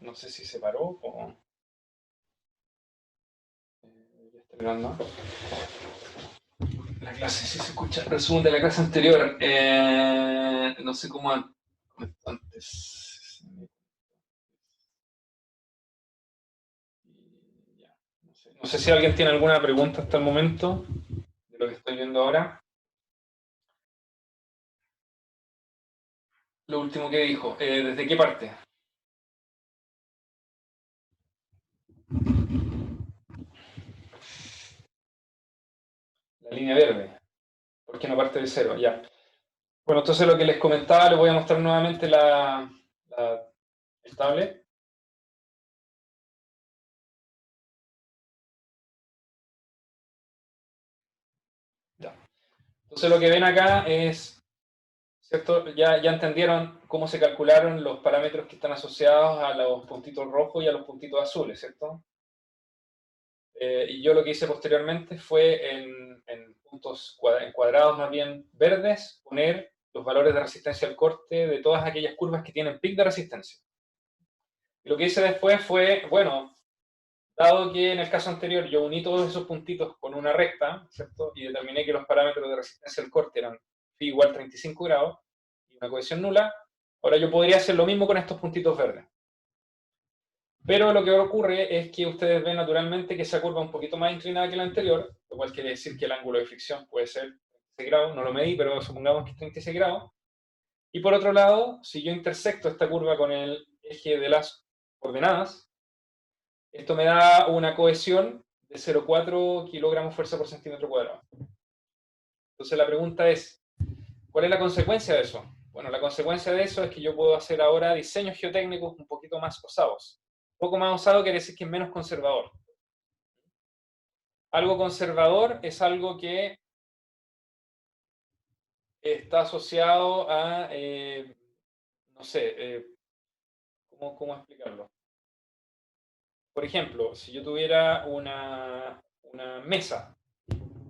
No sé si se paró o... ya está mirando. La clase, si se escucha, resumen de la clase anterior. No sé cómo antes. No sé si alguien tiene alguna pregunta hasta el momento de lo que estoy viendo ahora. Lo último que dijo, ¿desde qué parte? La línea verde. ¿Por qué no parte de cero? Ya. Bueno, entonces lo que les comentaba, les voy a mostrar nuevamente el tablet. Ya. Entonces lo que ven acá es, ¿cierto? Ya entendieron cómo se calcularon los parámetros que están asociados a los puntitos rojos y a los puntitos azules, ¿cierto? Y yo lo que hice posteriormente fue en puntos en cuadrados más bien verdes, poner los valores de resistencia al corte de todas aquellas curvas que tienen pic de resistencia. Y lo que hice después fue, bueno, dado que en el caso anterior yo uní todos esos puntitos con una recta, ¿cierto? Y determiné que los parámetros de resistencia al corte eran phi igual 35 grados y una cohesión nula, ahora yo podría hacer lo mismo con estos puntitos verdes. Pero lo que ocurre es que ustedes ven naturalmente que esa curva es un poquito más inclinada que la anterior, lo cual quiere decir que el ángulo de fricción puede ser 36 grados, no lo medí, pero supongamos que es 36 grados. Y por otro lado, si yo intersecto esta curva con el eje de las coordenadas, esto me da una cohesión de 0,4 kilogramos fuerza por centímetro cuadrado. Entonces la pregunta es, ¿cuál es la consecuencia de eso? Bueno, la consecuencia de eso es que yo puedo hacer ahora diseños geotécnicos un poquito más osados. Un poco más osado quiere decir que es menos conservador. Algo conservador es algo que está asociado a, no sé, ¿cómo explicarlo? Por ejemplo, si yo tuviera una mesa,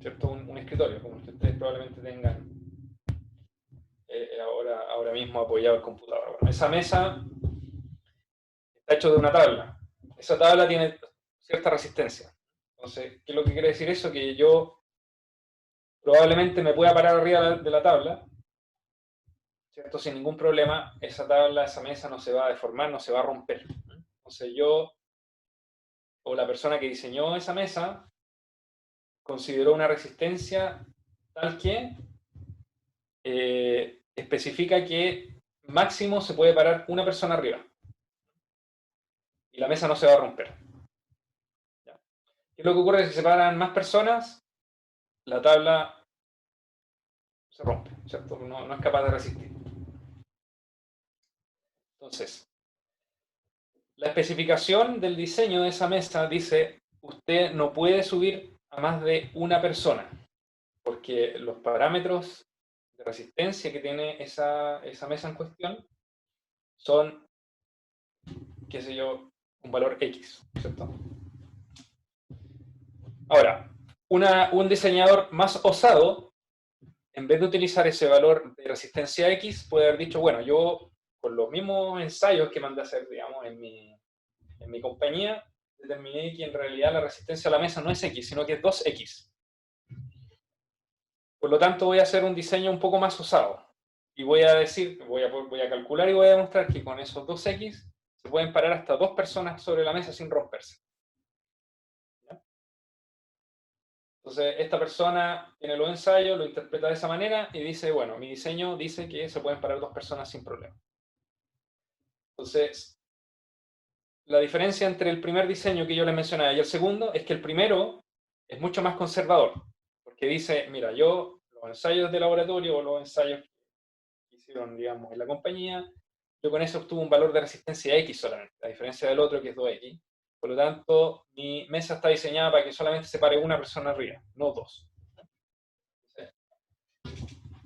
¿cierto? Un escritorio, como el que ustedes probablemente tengan ahora mismo apoyado el computador. Bueno, esa mesa está hecha de una tabla. Esa tabla tiene cierta resistencia. Entonces, ¿qué es lo que quiere decir eso? Que yo probablemente me pueda parar arriba de la tabla, ¿cierto? Sin ningún problema, esa tabla, esa mesa no se va a deformar, no se va a romper. Entonces yo, o la persona que diseñó esa mesa, consideró una resistencia tal que especifica que máximo se puede parar una persona arriba y la mesa no se va a romper. ¿Ya? ¿Qué es lo que ocurre? Si se paran más personas, la tabla se rompe, ¿cierto? No es capaz de resistir. Entonces, la especificación del diseño de esa mesa dice, usted no puede subir a más de una persona, porque los parámetros de resistencia que tiene esa mesa en cuestión son, qué sé yo, un valor X, ¿cierto? Ahora, un diseñador más osado, en vez de utilizar ese valor de resistencia X, puede haber dicho, bueno, yo con los mismos ensayos que mandé a hacer, digamos, en mi compañía, determiné que en realidad la resistencia a la mesa no es X, sino que es 2X. Por lo tanto, voy a hacer un diseño un poco más osado. Y voy a decir, voy a calcular y voy a demostrar que con esos 2X se pueden parar hasta dos personas sobre la mesa sin romperse. ¿Ya? Entonces, esta persona tiene los ensayos, lo interpreta de esa manera y dice, bueno, mi diseño dice que se pueden parar dos personas sin problema. Entonces, la diferencia entre el primer diseño que yo les mencionaba y el segundo es que el primero es mucho más conservador, porque dice, mira, yo los ensayos de laboratorio o los ensayos que hicieron, digamos, en la compañía, yo con eso obtuve un valor de resistencia X solamente, a diferencia del otro que es 2X. Por lo tanto, mi mesa está diseñada para que solamente se pare una persona arriba, no dos.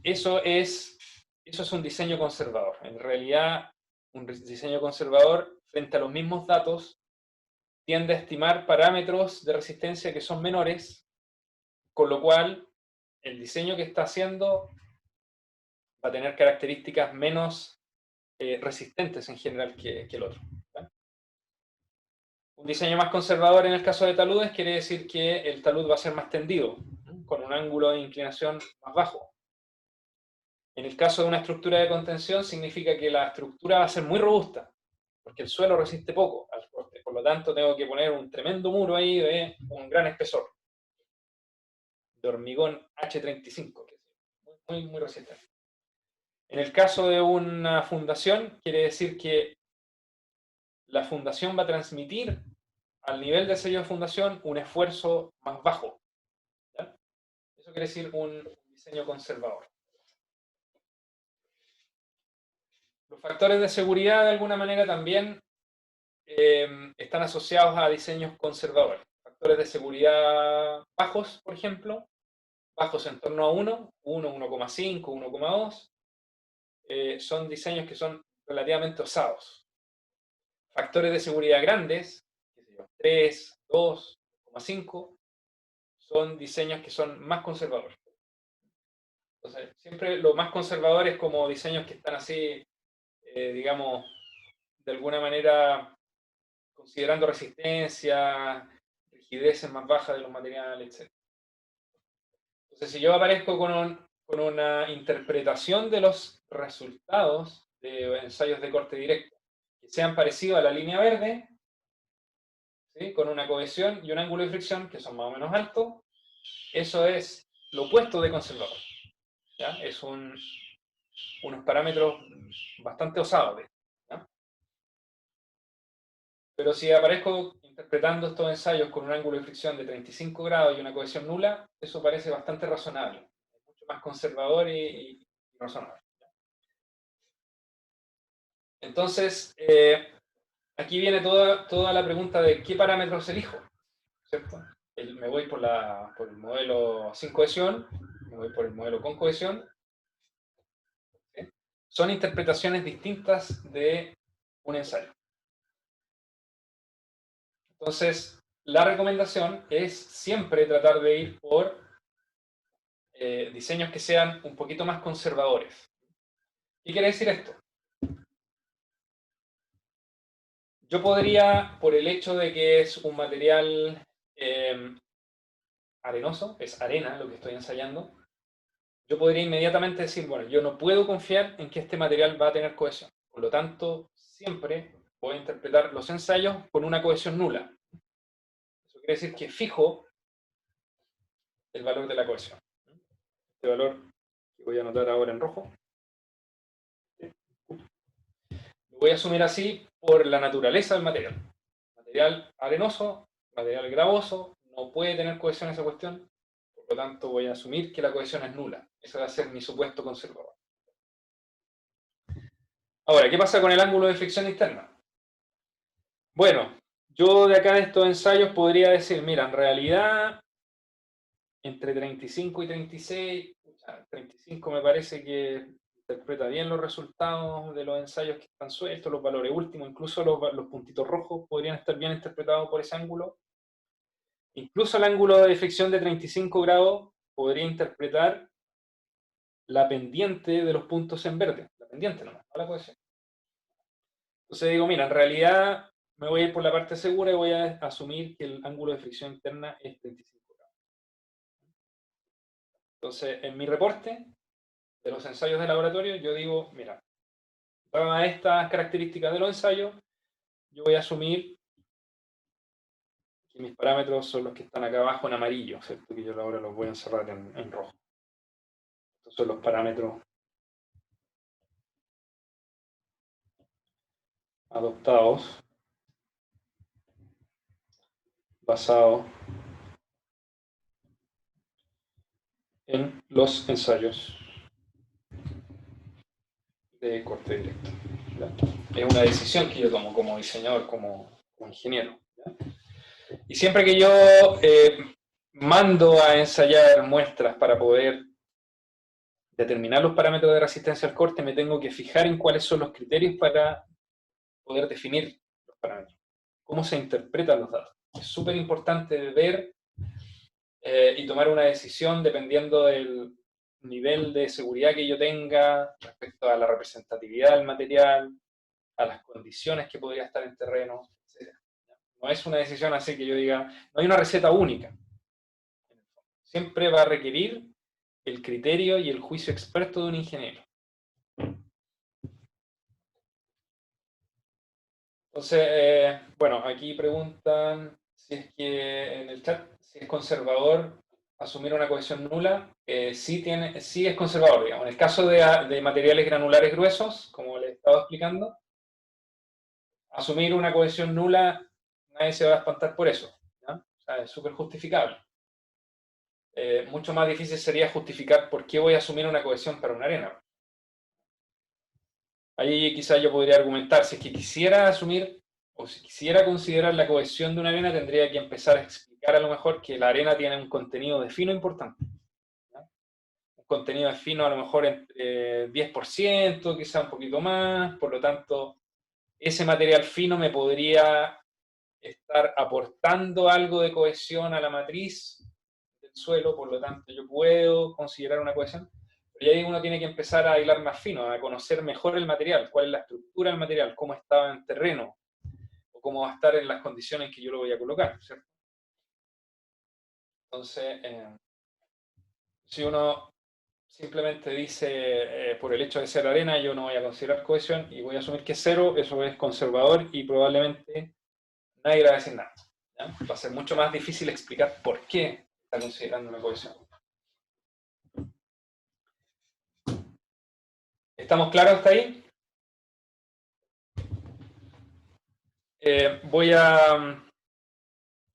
Eso es un diseño conservador. En realidad, un diseño conservador, frente a los mismos datos, tiende a estimar parámetros de resistencia que son menores, con lo cual el diseño que está haciendo va a tener características menos resistentes en general que el otro. ¿Vale? Un diseño más conservador en el caso de taludes quiere decir que el talud va a ser más tendido, con un ángulo de inclinación más bajo. En el caso de una estructura de contención significa que la estructura va a ser muy robusta, porque el suelo resiste poco al corte. Por lo tanto, tengo que poner un tremendo muro ahí de un gran espesor, de hormigón H35, que es muy, muy resistente. En el caso de una fundación, quiere decir que la fundación va a transmitir al nivel del sello de fundación un esfuerzo más bajo. ¿Ya? Eso quiere decir un diseño conservador. Los factores de seguridad, de alguna manera, también están asociados a diseños conservadores. Factores de seguridad bajos, por ejemplo, bajos en torno a 1, 1,5, 1,2, son diseños que son relativamente osados. Factores de seguridad grandes, 3, 2, 2,5, son diseños que son más conservadores. Entonces, siempre lo más conservador es como diseños que están así, digamos, de alguna manera considerando resistencia, rigidez más baja de los materiales, etc. Entonces, si yo aparezco con una interpretación de los resultados de ensayos de corte directo, que sean parecidos a la línea verde, ¿sí? Con una cohesión y un ángulo de fricción que son más o menos altos, eso es lo opuesto de conservador. ¿Ya? Es unos parámetros bastante osados. ¿Ya? Pero si aparezco interpretando estos ensayos con un ángulo de fricción de 35 grados y una cohesión nula, eso parece bastante razonable. Mucho más conservador y razonable. Entonces, aquí viene toda la pregunta de qué parámetros elijo, ¿cierto? Me voy por el modelo sin cohesión, me voy por el modelo con cohesión. ¿Sí? Son interpretaciones distintas de un ensayo. Entonces, la recomendación es siempre tratar de ir por diseños que sean un poquito más conservadores. ¿Qué quiere decir esto? Yo podría, por el hecho de que es un material arenoso, es arena lo que estoy ensayando, yo podría inmediatamente decir, bueno, yo no puedo confiar en que este material va a tener cohesión. Por lo tanto, siempre voy a interpretar los ensayos con una cohesión nula. Eso quiere decir que fijo el valor de la cohesión. Este valor que voy a anotar ahora en rojo, lo voy a asumir así por la naturaleza del material. Material arenoso, material gravoso, no puede tener cohesión esa cuestión, por lo tanto voy a asumir que la cohesión es nula. Ese va a ser mi supuesto conservador. Ahora, ¿qué pasa con el ángulo de fricción interna? Bueno, yo de acá de estos ensayos podría decir, mira, en realidad entre 35 y 36, 35 me parece que interpreta bien los resultados de los ensayos que están sueltos, los valores últimos, incluso los puntitos rojos podrían estar bien interpretados por ese ángulo. Incluso el ángulo de fricción de 35 grados podría interpretar la pendiente de los puntos en verde, la pendiente nomás, no la cohesión. Entonces digo, mira, en realidad me voy a ir por la parte segura y voy a asumir que el ángulo de fricción interna es 35 grados. Entonces, en mi reporte de los ensayos de laboratorio, yo digo, mira, dadas estas características de los ensayos, yo voy a asumir que mis parámetros son los que están acá abajo en amarillo, ¿cierto? Que yo ahora los voy a encerrar en rojo. Estos son los parámetros adoptados basados en los ensayos de corte directo. ¿Ya? Es una decisión que yo tomo como diseñador, como ingeniero. ¿Ya? Y siempre que yo mando a ensayar muestras para poder determinar los parámetros de resistencia al corte, me tengo que fijar en cuáles son los criterios para poder definir los parámetros. Cómo se interpretan los datos. Es súper importante ver y tomar una decisión dependiendo del nivel de seguridad que yo tenga respecto a la representatividad del material, a las condiciones que podría estar en terreno, etc. No es una decisión así que yo diga, no hay una receta única. Siempre va a requerir el criterio y el juicio experto de un ingeniero. Entonces, bueno, aquí preguntan si es que en el chat, si es conservador asumir una cohesión nula. Sí es conservador, digamos. En el caso de materiales granulares gruesos, como les estaba explicando, asumir una cohesión nula, nadie se va a espantar por eso, ¿ya? O sea, es súper justificable. Mucho más difícil sería justificar por qué voy a asumir una cohesión para una arena. Ahí quizás yo podría argumentar, si es que quisiera asumir o si quisiera considerar la cohesión de una arena, tendría que empezar a explicar a lo mejor que la arena tiene un contenido de fino importante, ¿no? Un contenido de fino a lo mejor entre 10%, quizás un poquito más, por lo tanto, ese material fino me podría estar aportando algo de cohesión a la matriz del suelo, por lo tanto yo puedo considerar una cohesión. Pero ahí uno tiene que empezar a hilar más fino, a conocer mejor el material, cuál es la estructura del material, cómo estaba en terreno, o cómo va a estar en las condiciones en que yo lo voy a colocar, ¿cierto? Entonces, si uno simplemente dice, por el hecho de ser arena, yo no voy a considerar cohesión y voy a asumir que es cero, eso es conservador y probablemente nadie le va a decir nada, ¿ya? Va a ser mucho más difícil explicar por qué está considerando una cohesión. ¿Estamos claros hasta ahí?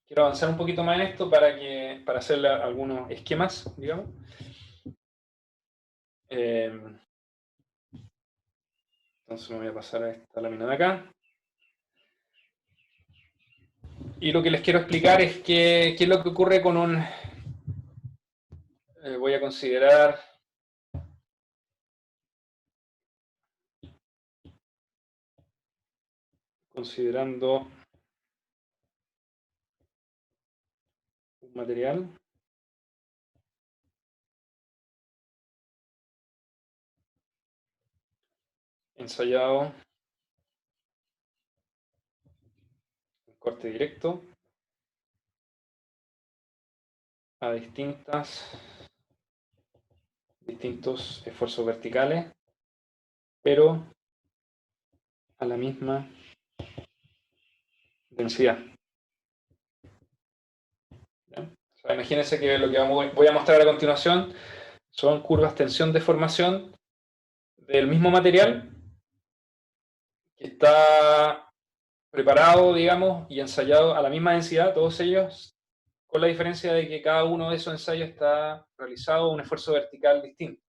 Quiero avanzar un poquito más en esto para hacer algunos esquemas, digamos. Entonces me voy a pasar a esta lámina de acá. Y lo que les quiero explicar es qué es lo que ocurre con un... voy a considerar... Considerando un material ensayado en corte directo a distintos esfuerzos verticales, pero a la misma densidad. ¿Ya? O sea, imagínense que lo que voy a mostrar a continuación son curvas tensión-deformación del mismo material que está preparado, digamos, y ensayado a la misma densidad, todos ellos, con la diferencia de que cada uno de esos ensayos está realizado a un esfuerzo vertical distinto.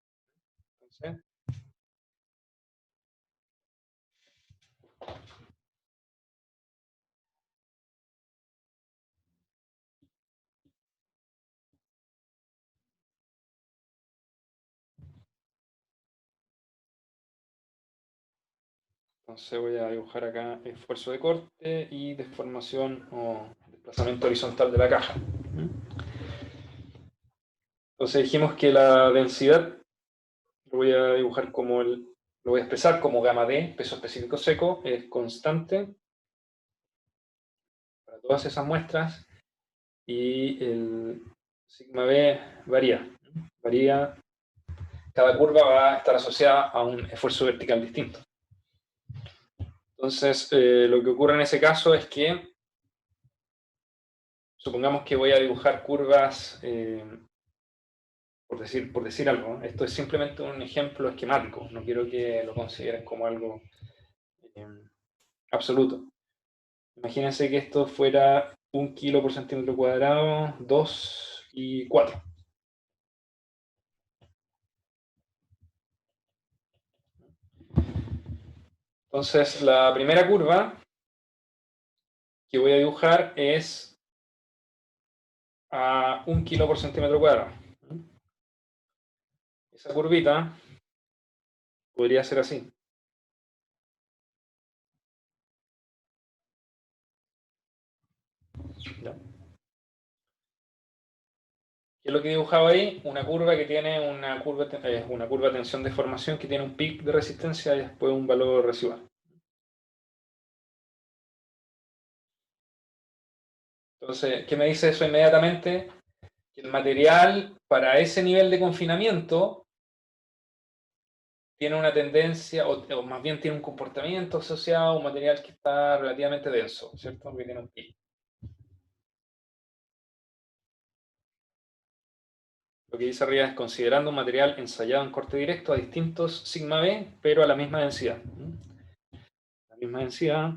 Entonces, voy a dibujar acá esfuerzo de corte y deformación o desplazamiento horizontal de la caja. Entonces dijimos que la densidad lo voy a dibujar como lo voy a expresar como gamma D, peso específico seco, es constante para todas esas muestras y el sigma B varía, cada curva va a estar asociada a un esfuerzo vertical distinto. Entonces, lo que ocurre en ese caso es que, supongamos que voy a dibujar curvas, por decir algo, ¿no? Esto es simplemente un ejemplo esquemático, no quiero que lo consideren como algo eh, absoluto. Imagínense que esto fuera 1 kilo por centímetro cuadrado, 2 y 4. Entonces, la primera curva que voy a dibujar es a 1 kilo por centímetro cuadrado. Esa curvita podría ser así. ¿Ya? ¿Qué es lo que he dibujado ahí? Una curva que tiene una curva de tensión-deformación que tiene un pic de resistencia y después un valor residual. Entonces, ¿qué me dice eso inmediatamente? Que el material para ese nivel de confinamiento tiene una tendencia, o más bien tiene un comportamiento asociado a un material que está relativamente denso, ¿cierto? Que tiene un pico. Lo que dice arriba es considerando un material ensayado en corte directo a distintos sigma B, pero a la misma densidad. La misma densidad,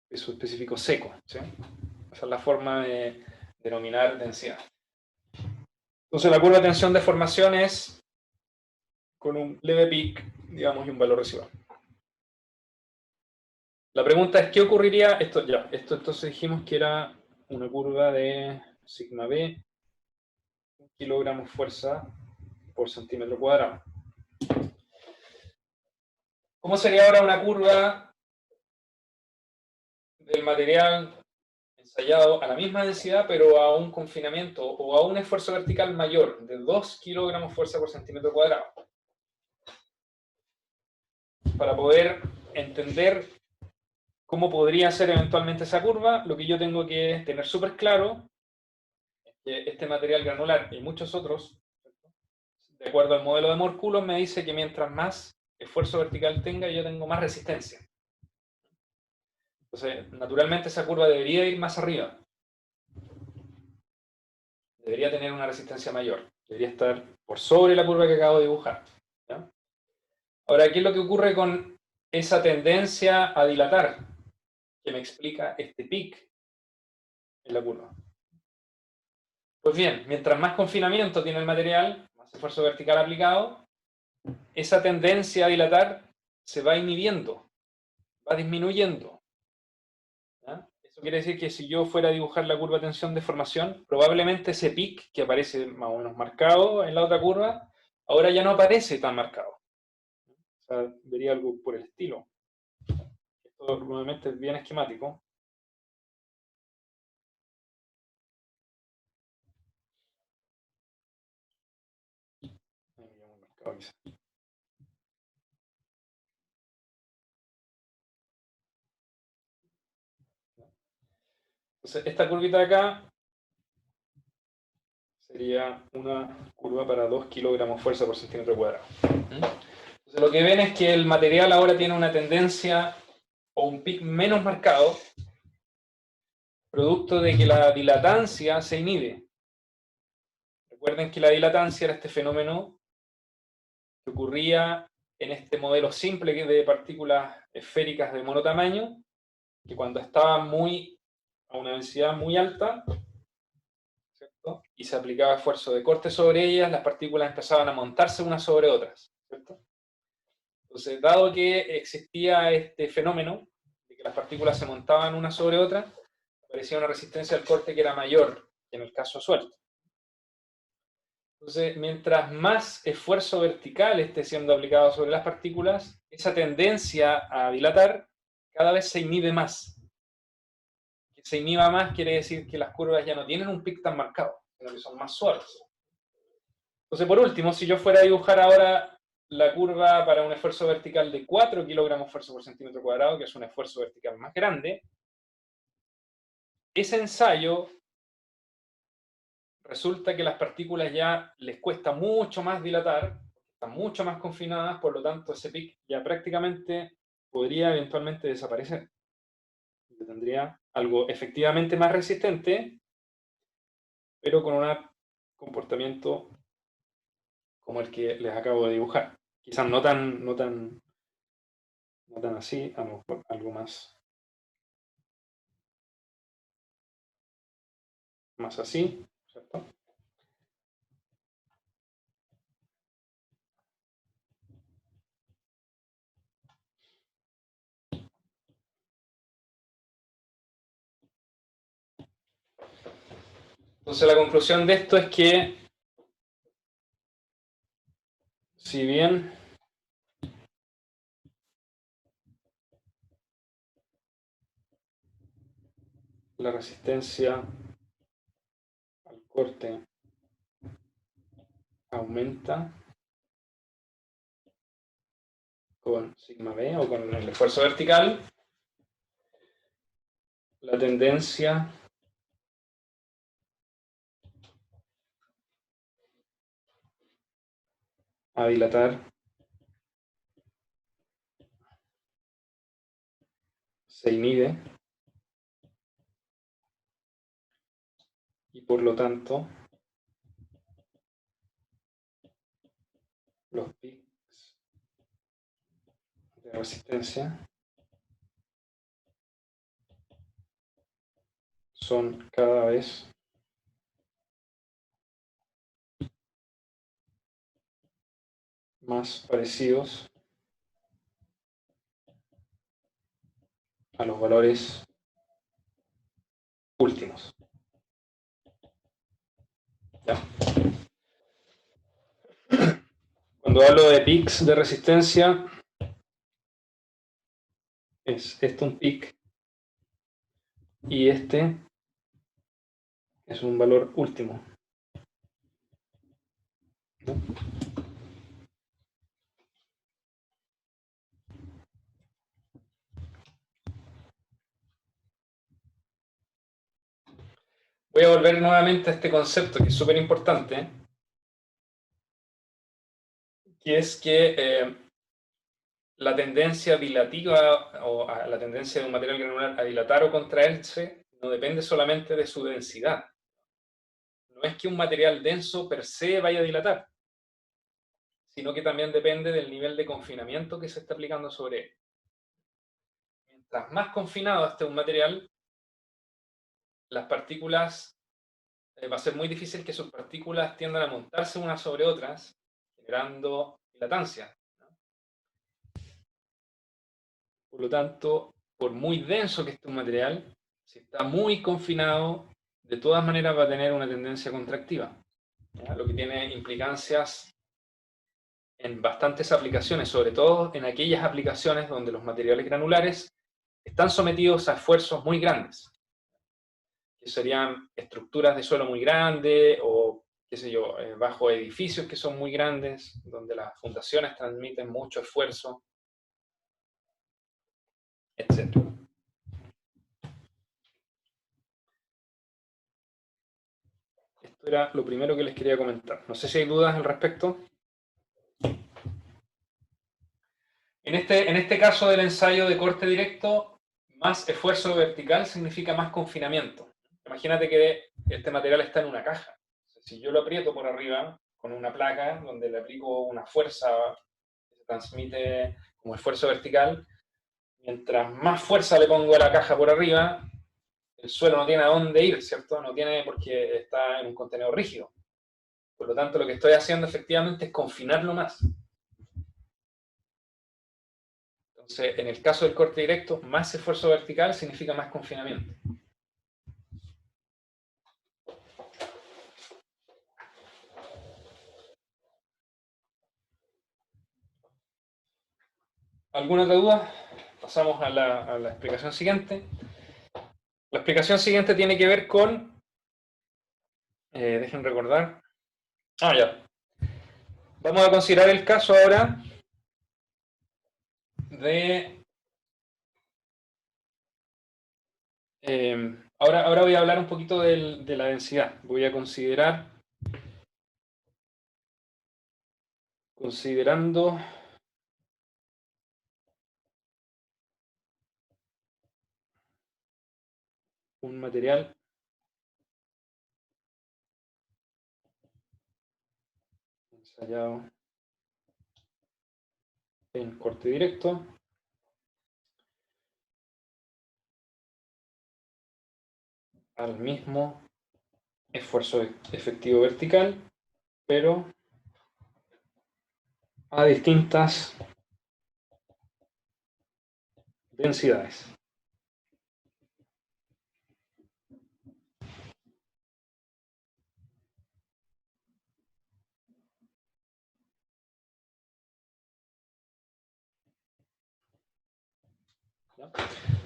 peso específico seco, ¿sí? Esa es la forma de denominar densidad. Entonces la curva de tensión de formación es con un leve peak, digamos, y un valor residual. La pregunta es, ¿qué ocurriría? Esto entonces dijimos que era una curva de sigma B, kilogramos fuerza por centímetro cuadrado. ¿Cómo sería ahora una curva del material ensayado a la misma densidad, pero a un confinamiento o a un esfuerzo vertical mayor de 2 kilogramos fuerza por centímetro cuadrado? Para poder entender cómo podría ser eventualmente esa curva, lo que yo tengo que tener súper claro es que este material granular y muchos otros, de acuerdo al modelo de Mohr-Coulomb, me dice que mientras más esfuerzo vertical tenga, yo tengo más resistencia. Entonces, naturalmente esa curva debería ir más arriba. Debería tener una resistencia mayor. Debería estar por sobre la curva que acabo de dibujar, ¿ya? Ahora, ¿qué es lo que ocurre con esa tendencia a dilatar que me explica este pic en la curva? Pues bien, mientras más confinamiento tiene el material, más esfuerzo vertical aplicado, esa tendencia a dilatar se va inhibiendo, va disminuyendo, ¿ya? Eso quiere decir que si yo fuera a dibujar la curva de tensión de formación, probablemente ese pic que aparece más o menos marcado en la otra curva, ahora ya no aparece tan marcado. O sea, vería algo por el estilo. Esto nuevamente es bien esquemático. Entonces, esta curvita de acá sería una curva para 2 kilogramos fuerza por centímetro cuadrado. Entonces, lo que ven es que el material ahora tiene una tendencia o un pic menos marcado, producto de que la dilatancia se inhibe. Recuerden que la dilatancia era este fenómeno que ocurría en este modelo simple de partículas esféricas de monotamaño, que cuando estaban a una densidad muy alta, ¿cierto? Y se aplicaba esfuerzo de corte sobre ellas, las partículas empezaban a montarse unas sobre otras, ¿cierto? Entonces, dado que existía este fenómeno de que las partículas se montaban una sobre otra, aparecía una resistencia al corte que era mayor que en el caso suelto. Entonces, mientras más esfuerzo vertical esté siendo aplicado sobre las partículas, esa tendencia a dilatar cada vez se inhibe más. Que se inhiba más quiere decir que las curvas ya no tienen un pic tan marcado, sino que son más suaves. Entonces, por último, si yo fuera a dibujar ahora la curva para un esfuerzo vertical de 4 kilogramos fuerza por centímetro cuadrado, que es un esfuerzo vertical más grande, ese ensayo resulta que las partículas ya les cuesta mucho más dilatar, están mucho más confinadas, por lo tanto ese pic ya prácticamente podría eventualmente desaparecer. Yo tendría algo efectivamente más resistente, pero con un comportamiento como el que les acabo de dibujar. Quizás no tan así, a lo mejor algo más así, ¿cierto? Entonces la conclusión de esto es que, si bien la resistencia al corte aumenta con sigma B o con el esfuerzo vertical, la tendencia a dilatar se inhibe y por lo tanto los pics de resistencia son cada vez más parecidos a los valores últimos. ¿Ya? Cuando hablo de pics de resistencia, es este un pic y este es un valor último. ¿No? Voy a volver nuevamente a este concepto que es súper importante, que es que la tendencia dilativa o la tendencia de un material granular a dilatar o contraerse no depende solamente de su densidad. No es que un material denso per se vaya a dilatar, sino que también depende del nivel de confinamiento que se está aplicando sobre él. Mientras más confinado esté un material, las partículas, va a ser muy difícil que sus partículas tiendan a montarse unas sobre otras, generando dilatancia. Por lo tanto, por muy denso que esté un material, si está muy confinado, de todas maneras va a tener una tendencia contractiva, ¿ya? Lo que tiene implicancias en bastantes aplicaciones, sobre todo en aquellas aplicaciones donde los materiales granulares están sometidos a esfuerzos muy grandes, que serían estructuras de suelo muy grandes o, qué sé yo, bajo edificios que son muy grandes, donde las fundaciones transmiten mucho esfuerzo, etc. Esto era lo primero que les quería comentar. No sé si hay dudas al respecto. En este caso del ensayo de corte directo, más esfuerzo vertical significa más confinamiento. Imagínate que este material está en una caja. Si yo lo aprieto por arriba con una placa donde le aplico una fuerza que se transmite como esfuerzo vertical, mientras más fuerza le pongo a la caja por arriba, el suelo no tiene a dónde ir, ¿cierto? No tiene porque está en un contenedor rígido. Por lo tanto, lo que estoy haciendo efectivamente es confinarlo más. Entonces, en el caso del corte directo, más esfuerzo vertical significa más confinamiento. ¿Alguna otra duda? Pasamos a la explicación siguiente. La explicación siguiente tiene que ver con... dejen recordar. Ya. Vamos a considerar el caso ahora de... ahora voy a hablar un poquito de la densidad. Voy a considerando un material ensayado en corte directo al mismo esfuerzo efectivo vertical, pero a distintas densidades.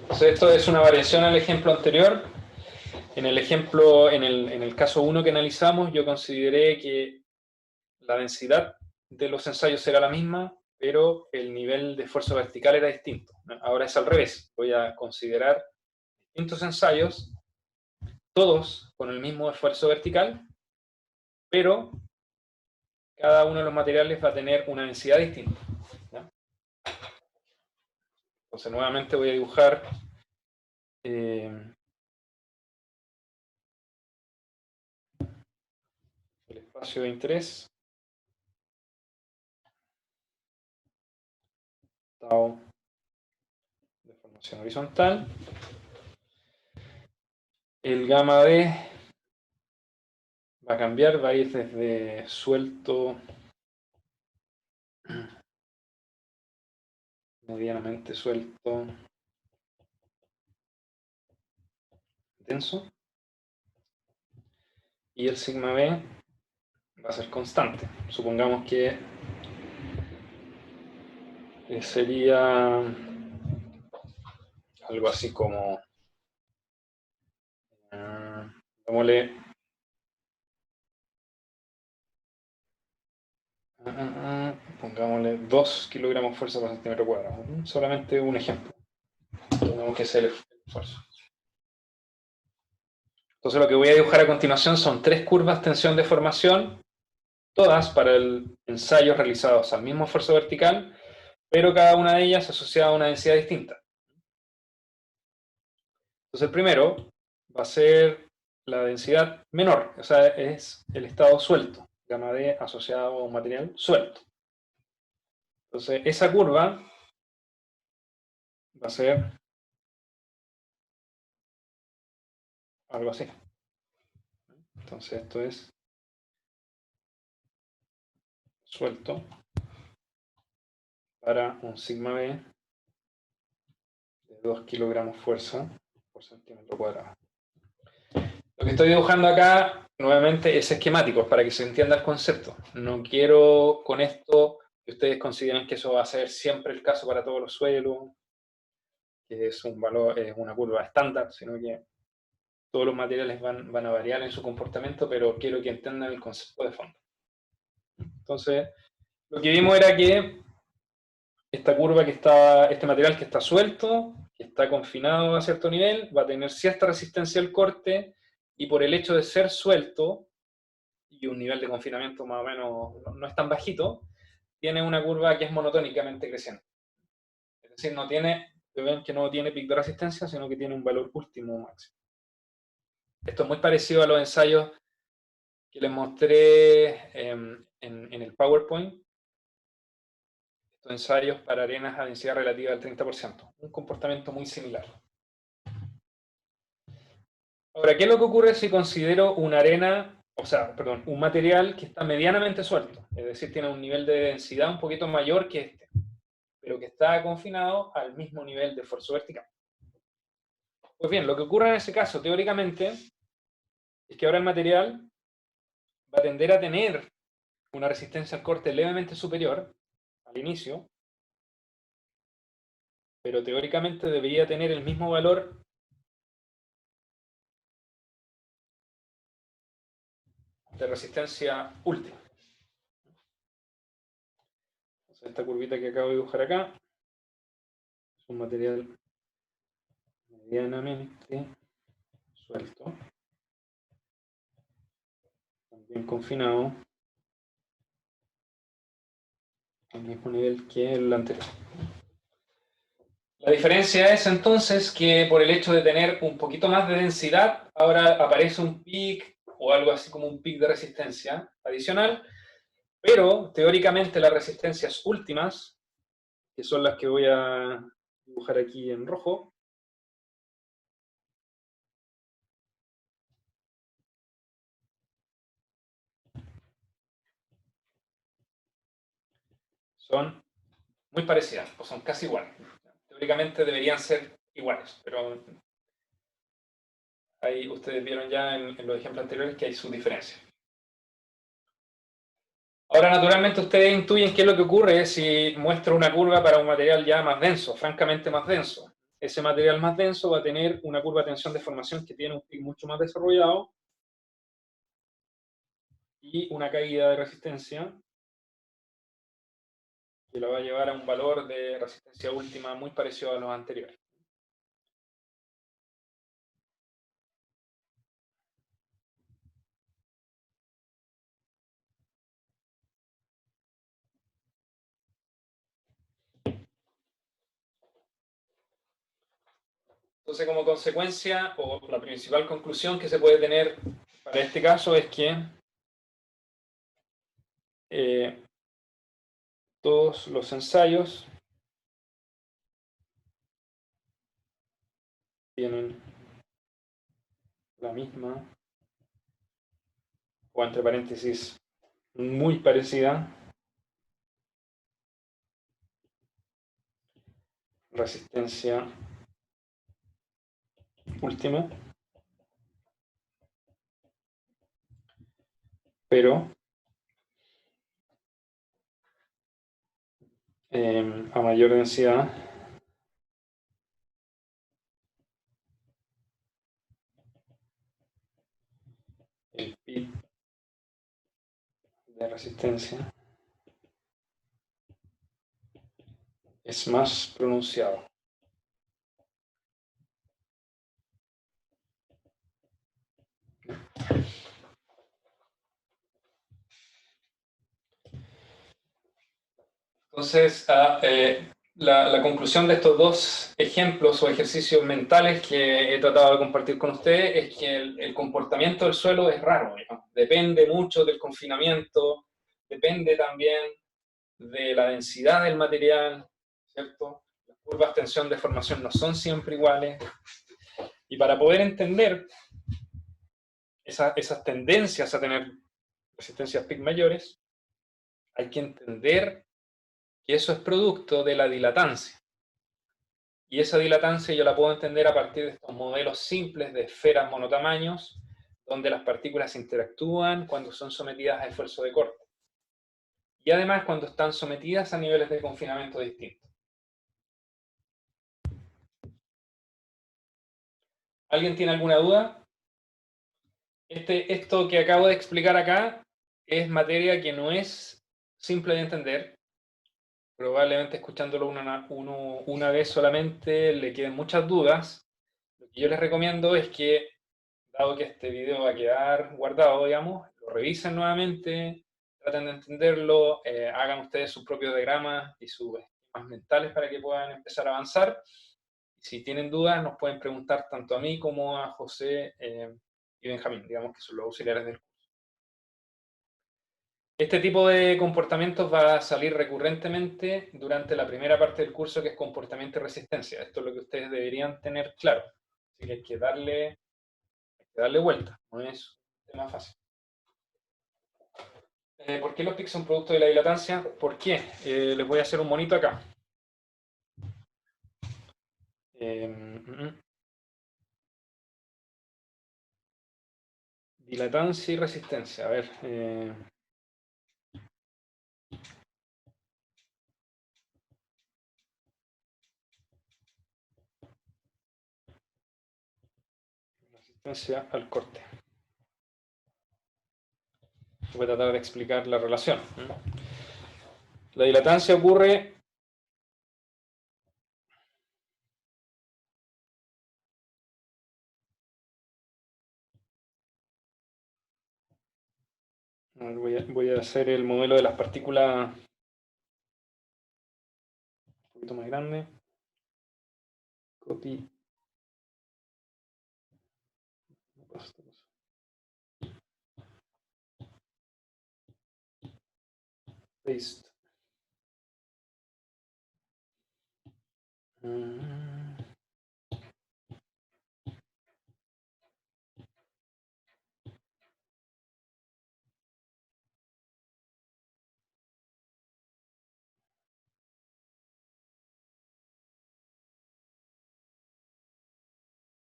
Entonces, esto es una variación al ejemplo anterior. En el caso 1 que analizamos, yo consideré que la densidad de los ensayos era la misma, pero el nivel de esfuerzo vertical era distinto. Ahora es al revés. Voy a considerar distintos ensayos, todos con el mismo esfuerzo vertical, pero cada uno de los materiales va a tener una densidad distinta, ¿ya? Entonces nuevamente voy a dibujar el espacio de interés, tau de formación horizontal, el gamma D va a cambiar, va a ir desde suelto, medianamente suelto, denso, y el sigma B va a ser constante. Supongamos que sería algo así como, pongámosle, pongámosle 2 kilogramos fuerza por centímetro cuadrado. Solamente un ejemplo. Tenemos que hacer el esfuerzo. Entonces lo que voy a dibujar a continuación son 3 curvas tensión-deformación, todas para el ensayo realizados al mismo esfuerzo vertical, pero cada una de ellas asociada a una densidad distinta. Entonces el primero va a ser la densidad menor, o sea, es el estado suelto, gamma D asociado a un material suelto. Entonces esa curva va a ser algo así. Entonces esto es suelto para un sigma B de 2 kilogramos fuerza por centímetro cuadrado. Lo que estoy dibujando acá, nuevamente, es esquemático, para que se entienda el concepto. No quiero con esto que ustedes consideren que eso va a ser siempre el caso para todos los suelos, que es un valor, es una curva estándar, sino que todos los materiales van a variar en su comportamiento, pero quiero que entiendan el concepto de fondo. Entonces, lo que vimos era que esta curva que está, este material que está suelto, que está confinado a cierto nivel, va a tener cierta resistencia al corte, y por el hecho de ser suelto, y un nivel de confinamiento más o menos no es tan bajito, tiene una curva que es monotónicamente creciente. Es decir, no tiene, ven que no tiene pico de resistencia, sino que tiene un valor último máximo. Esto es muy parecido a los ensayos que les mostré en el PowerPoint, estos ensayos para arenas a densidad relativa del 30%, un comportamiento muy similar. Ahora, ¿qué es lo que ocurre si considero una arena, o sea, perdón, un material que está medianamente suelto? Es decir, tiene un nivel de densidad un poquito mayor que este, pero que está confinado al mismo nivel de esfuerzo vertical. Pues bien, lo que ocurre en ese caso, teóricamente, es que ahora el material va a tender a tener una resistencia al corte levemente superior al inicio, pero teóricamente debería tener el mismo valor de resistencia última. Entonces, esta curvita que acabo de dibujar acá es un material medianamente suelto, también confinado al mismo nivel que el anterior. La diferencia es entonces que por el hecho de tener un poquito más de densidad, ahora aparece un pic o algo así como un pic de resistencia adicional, pero teóricamente las resistencias últimas, que son las que voy a dibujar aquí en rojo, son muy parecidas, o son casi iguales. Teóricamente deberían ser iguales, pero ahí ustedes vieron ya en los ejemplos anteriores que hay su diferencia. Ahora, naturalmente, ustedes intuyen qué es lo que ocurre si muestro una curva para un material ya más denso, francamente más denso. Ese material más denso va a tener una curva de tensión de formación que tiene un pic mucho más desarrollado y una caída de resistencia que la va a llevar a un valor de resistencia última muy parecido a los anteriores. Entonces, como consecuencia, o la principal conclusión que se puede tener para este caso es que todos los ensayos tienen la misma, o entre paréntesis, muy parecida resistencia última, pero a mayor densidad el pic de resistencia es más pronunciado. Entonces, la conclusión de estos dos ejemplos o ejercicios mentales que he tratado de compartir con ustedes es que el comportamiento del suelo es raro, ¿no? Depende mucho del confinamiento, depende también de la densidad del material, ¿cierto? Las curvas tensión-deformación no son siempre iguales. Y para poder entender esas tendencias a tener resistencias PIC mayores, hay que entender que eso es producto de la dilatancia. Y esa dilatancia yo la puedo entender a partir de estos modelos simples de esferas monotamaños, donde las partículas interactúan cuando son sometidas a esfuerzo de corte. Y además cuando están sometidas a niveles de confinamiento distintos. ¿Alguien tiene alguna duda? Esto que acabo de explicar acá es materia que no es simple de entender. Probablemente escuchándolo una vez solamente le queden muchas dudas. Lo que yo les recomiendo es que, dado que este video va a quedar guardado, digamos, lo revisen nuevamente, traten de entenderlo, hagan ustedes sus propios diagramas y sus esquemas mentales para que puedan empezar a avanzar. Si tienen dudas, nos pueden preguntar tanto a mí como a José y Benjamín, digamos que son los auxiliares del curso. Este tipo de comportamientos va a salir recurrentemente durante la primera parte del curso, que es comportamiento y resistencia. Esto es lo que ustedes deberían tener claro. Así que hay que darle vuelta, no es un tema fácil. ¿Por qué los pics son producto de la dilatancia? ¿Por qué? Les voy a hacer un monito acá. Dilatancia y resistencia. A ver. Resistencia al corte. Voy a tratar de explicar la relación. La dilatancia ocurre voy a hacer el modelo de las partículas un poquito más grande. Copy. Paste.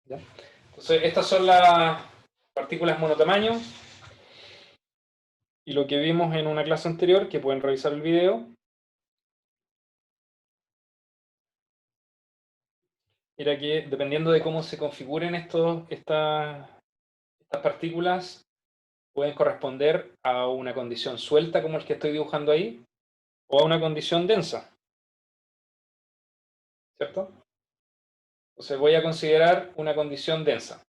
¿Ya? Entonces, estas son las partículas monotamaño. Y lo que vimos en una clase anterior, que pueden revisar el video, era que dependiendo de cómo se configuren estas partículas, pueden corresponder a una condición suelta, como el que estoy dibujando ahí, o a una condición densa. ¿Cierto? Entonces voy a considerar una condición densa.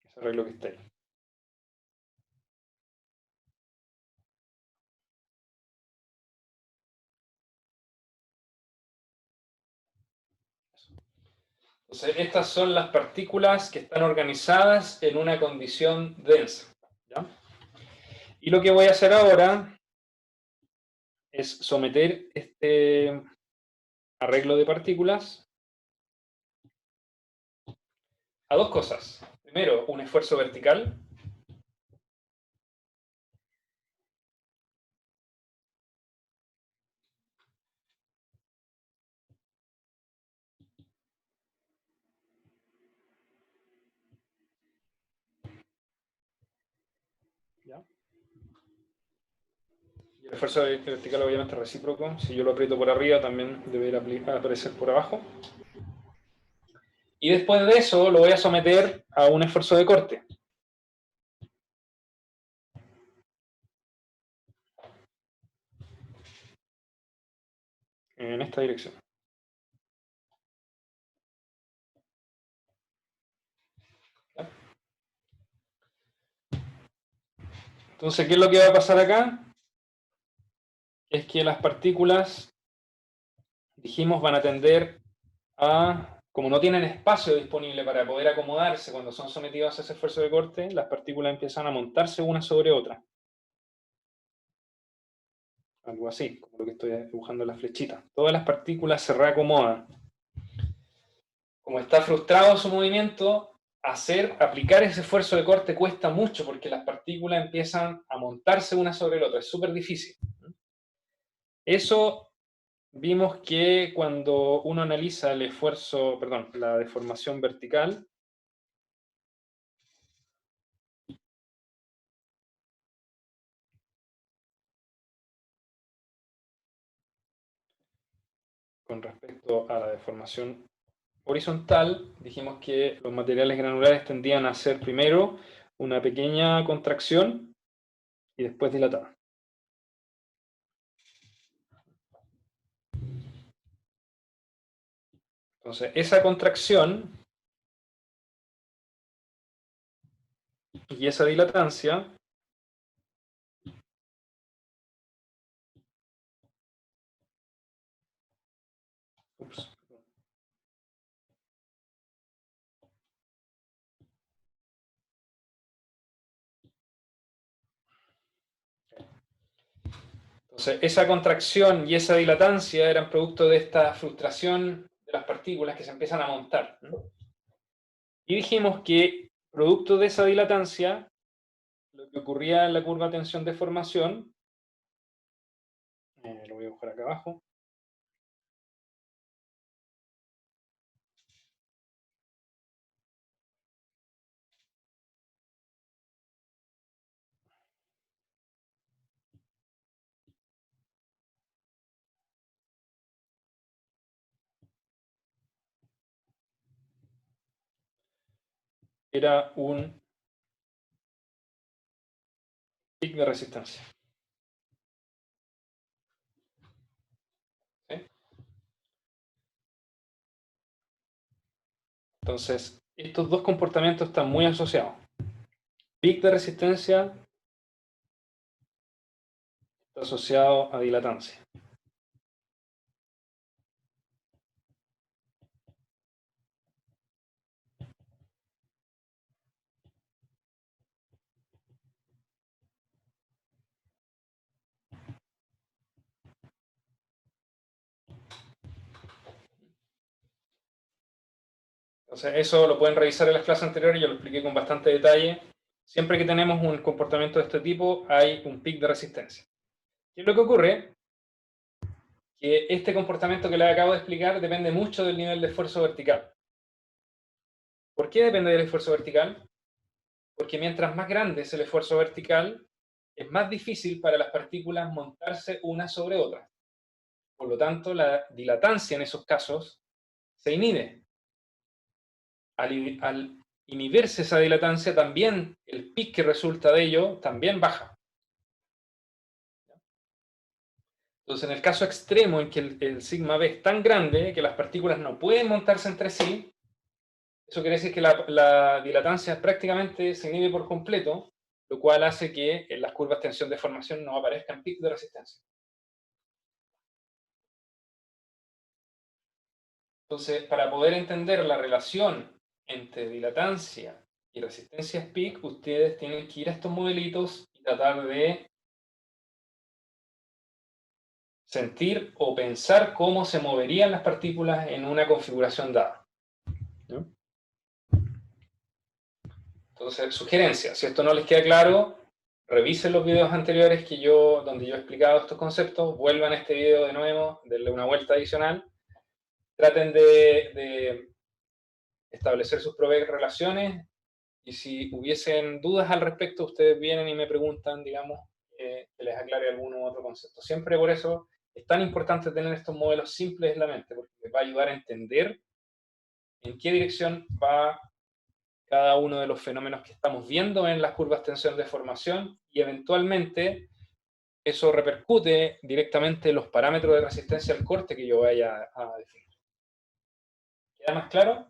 Ese arreglo que está ahí. Entonces, estas son las partículas que están organizadas en una condición densa, ¿ya? Y lo que voy a hacer ahora es someter este arreglo de partículas a dos cosas. Primero, un esfuerzo vertical. ¿Ya? Y el esfuerzo vertical obviamente es recíproco. Si yo lo aprieto por arriba, también debería aparecer por abajo. Y después de eso lo voy a someter a un esfuerzo de corte. En esta dirección. ¿Ya? Entonces, ¿qué es lo que va a pasar acá? Es que las partículas, dijimos, van a tender a, como no tienen espacio disponible para poder acomodarse cuando son sometidas a ese esfuerzo de corte, las partículas empiezan a montarse una sobre otra. Algo así, como lo que estoy dibujando en la flechita. Todas las partículas se reacomodan. Como está frustrado su movimiento, aplicar ese esfuerzo de corte cuesta mucho porque las partículas empiezan a montarse una sobre la otra. Es súper difícil. Eso vimos que cuando uno analiza el esfuerzo, perdón, la deformación vertical, con respecto a la deformación horizontal, dijimos que los materiales granulares tendían a hacer primero una pequeña contracción y después dilatar. Entonces, esa contracción y esa dilatancia ups, entonces, esa contracción y esa dilatancia eran producto de esta frustración de las partículas que se empiezan a montar, ¿no? Y dijimos que producto de esa dilatancia, lo que ocurría en la curva de tensión-deformación, lo voy a buscar acá abajo, era un pic de resistencia. ¿Sí? Entonces, estos dos comportamientos están muy asociados. Pic de resistencia está asociado a dilatancia. Entonces, eso lo pueden revisar en las clases anteriores, yo lo expliqué con bastante detalle. Siempre que tenemos un comportamiento de este tipo, hay un pic de resistencia. ¿Qué es lo que ocurre? Que este comportamiento que les acabo de explicar depende mucho del nivel de esfuerzo vertical. ¿Por qué depende del esfuerzo vertical? Porque mientras más grande es el esfuerzo vertical, es más difícil para las partículas montarse una sobre otra. Por lo tanto, la dilatancia en esos casos se inhibe. Al inhibirse esa dilatancia, también el pic que resulta de ello también baja. Entonces, en el caso extremo en que el sigma b es tan grande que las partículas no pueden montarse entre sí, eso quiere decir que la dilatancia prácticamente se inhibe por completo, lo cual hace que en las curvas tensión-deformación no aparezcan picos de resistencia. Entonces, para poder entender la relación entre dilatancia y resistencia SPIC, ustedes tienen que ir a estos modelitos y tratar de sentir o pensar cómo se moverían las partículas en una configuración dada. ¿No? Entonces, sugerencia, si esto no les queda claro, revisen los videos anteriores donde yo he explicado estos conceptos, vuelvan a este video de nuevo, denle una vuelta adicional, traten de establecer sus propias relaciones, y si hubiesen dudas al respecto, ustedes vienen y me preguntan, digamos, que les aclare algún otro concepto. Siempre por eso es tan importante tener estos modelos simples en la mente, porque les va a ayudar a entender en qué dirección va cada uno de los fenómenos que estamos viendo en las curvas tensión-deformación, y eventualmente eso repercute directamente en los parámetros de resistencia al corte que yo vaya a definir. ¿Queda más claro?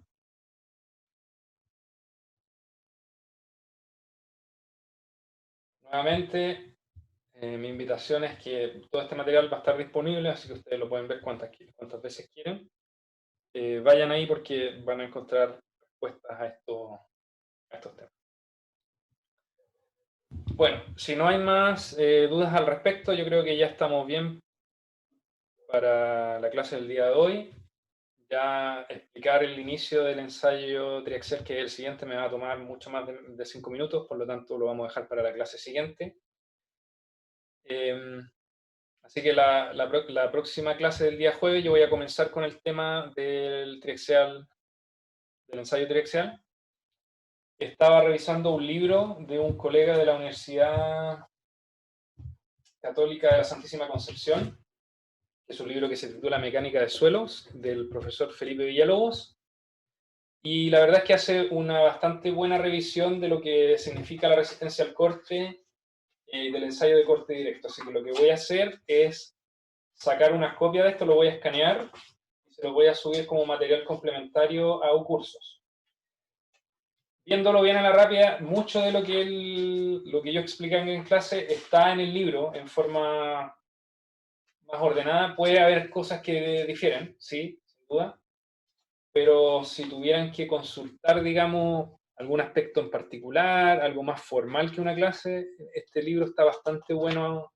Nuevamente, mi invitación es que todo este material va a estar disponible, así que ustedes lo pueden ver cuantas veces quieren. Vayan ahí porque van a encontrar respuestas a estos temas. Bueno, si no hay más dudas al respecto, yo creo que ya estamos bien para la clase del día de hoy. Ya explicar el inicio del ensayo triaxial, que es el siguiente, me va a tomar mucho más de 5 minutos, por lo tanto lo vamos a dejar para la clase siguiente. Así que la próxima clase del día jueves yo voy a comenzar con el tema del triaxial, del ensayo triaxial. Estaba revisando un libro de un colega de la Universidad Católica de la Santísima Concepción, que es un libro que se titula Mecánica de Suelos, del profesor Felipe Villalobos, y la verdad es que hace una bastante buena revisión de lo que significa la resistencia al corte del ensayo de corte directo. Así que lo que voy a hacer es sacar una copia de esto, lo voy a escanear y se lo voy a subir como material complementario a Ucursos. Viéndolo bien a la rápida, mucho de lo que yo expliqué en clase está en el libro en forma más ordenada. Puede haber cosas que difieren, sí, sin duda, pero si tuvieran que consultar, digamos, algún aspecto en particular, algo más formal que una clase, este libro está bastante bueno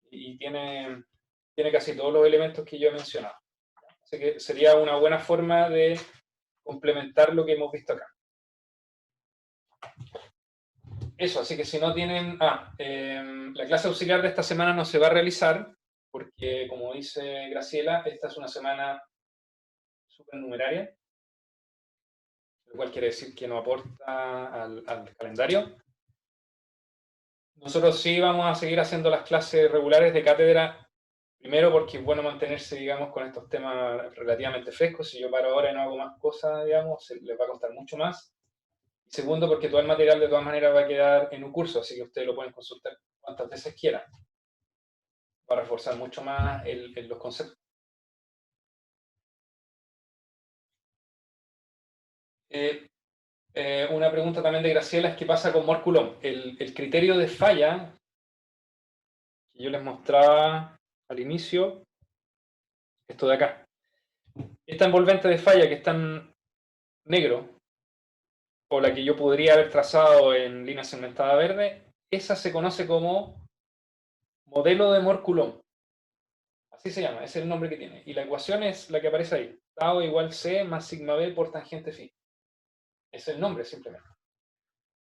y tiene casi todos los elementos que yo he mencionado. Así que sería una buena forma de complementar lo que hemos visto acá. Eso, así que si no tienen... la clase auxiliar de esta semana no se va a realizar porque, como dice Graciela, esta es una semana supernumeraria, lo cual quiere decir que no aporta al calendario. Nosotros sí vamos a seguir haciendo las clases regulares de cátedra, primero porque es bueno mantenerse, digamos, con estos temas relativamente frescos. Si yo paro ahora y no hago más cosas, digamos, les va a costar mucho más. Y segundo, porque todo el material de todas maneras va a quedar en un curso, así que ustedes lo pueden consultar cuantas veces quieran. Va a reforzar mucho más los conceptos. Una pregunta también de Graciela es qué pasa con Moore-Coulomb. El criterio de falla que yo les mostraba al inicio, esto de acá. Esta envolvente de falla que está en negro, o la que yo podría haber trazado en línea segmentada verde, esa se conoce como modelo de Moore-Coulomb. Así se llama, ese es el nombre que tiene. Y la ecuación es la que aparece ahí. Tau igual C más sigma B por tangente phi. Es el nombre simplemente.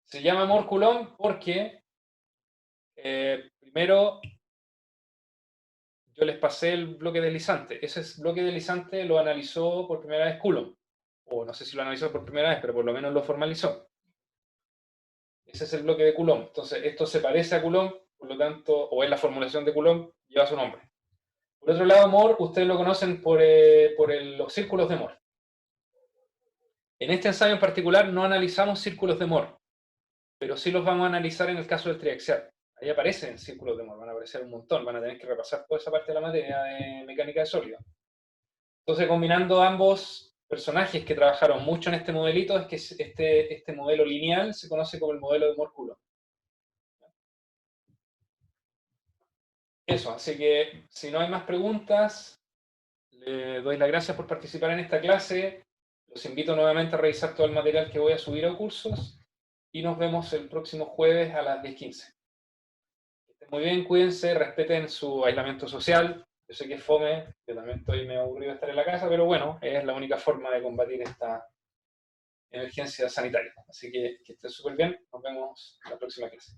Se llama Moore-Coulomb porque primero yo les pasé el bloque deslizante. Ese bloque deslizante lo analizó por primera vez Coulomb. O no sé si lo analizó por primera vez, pero por lo menos lo formalizó. Ese es el bloque de Coulomb. Entonces, esto se parece a Coulomb, por lo tanto, o es la formulación de Coulomb, lleva su nombre. Por otro lado, Moore, ustedes lo conocen por los círculos de Moore. En este ensayo en particular no analizamos círculos de Moore, pero sí los vamos a analizar en el caso del triaxial. Ahí aparecen círculos de Moore, van a aparecer un montón, van a tener que repasar toda esa parte de la materia de mecánica de sólidos. Entonces, combinando ambos personajes que trabajaron mucho en este modelito, es que este modelo lineal se conoce como el modelo de Moore-Coulomb. Eso, así que si no hay más preguntas, Le doy las gracias por participar en esta clase. Los invito nuevamente a revisar todo el material que voy a subir a cursos y nos vemos el próximo jueves a las 10:15. Que estén muy bien, cuídense, respeten su aislamiento social. Yo sé que es fome, yo también estoy medio aburrido de estar en la casa, pero bueno, es la única forma de combatir esta emergencia sanitaria. Así que estén súper bien, nos vemos en la próxima clase.